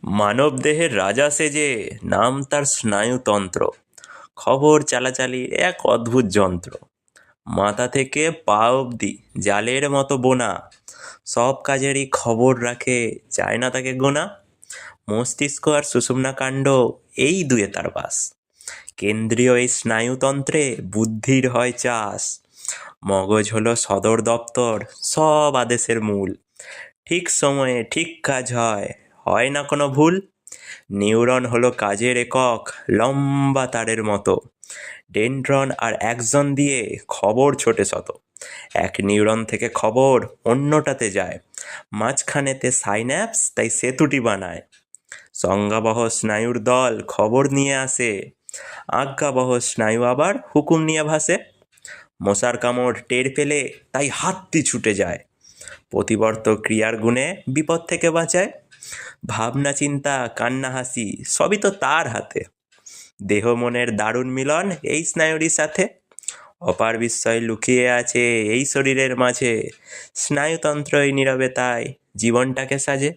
মানবদেহের রাজা সেজে নাম তার স্নায়ুতন্ত্র। খবর চালাচালির এক অদ্ভুত যন্ত্র। মাথা থেকে পা অবধি জালের মতো বোনা। সব কাজেরই খবর রাখে, চায় না তাকে গোনা। মস্তিষ্ক আর সুষুম্না কাণ্ড, এই দুয়ে তার বাস। কেন্দ্রীয় এই স্নায়ুতন্ত্রে বুদ্ধির হয় চাষ। মগজ হলো সদর দপ্তর, সব আদেশের মূল। ঠিক সময়ে ঠিক কাজ হয়, হয় না কোনো ভুল। নিউরন হলো কাজের একক, লম্বা তারের মতো। ডেনড্রন আর অ্যাক্সন দিয়ে খবর ছোটে শত। এক নিউরন থেকে খবর অন্যটাতে যায়, মাঝখানেতে সাইন্যাপস তাই সেতুটি বানায়। সংজ্ঞাবহ স্নায়ুর দল খবর নিয়ে আসে, আজ্ঞাবহ স্নায়ু আবার হুকুম নিয়ে ভাসে। মশার কামড় টের পেলে তাই হাতটি ছুটে যায়, প্রতিবর্ত ক্রিয়ার গুণে বিপদ থেকে বাঁচায়। ভাবনা চিন্তা কান্না হাসি সবই তো তার হাতে। দেহ মনের দারুণ মিলন এই স্নায়ুরই সাথে। অপার বিস্ময় লুকিয়ে আছে এই শরীরের মাঝে। স্নায়ুতন্ত্রই নীরবে তাই জীবনটাকে সাজে।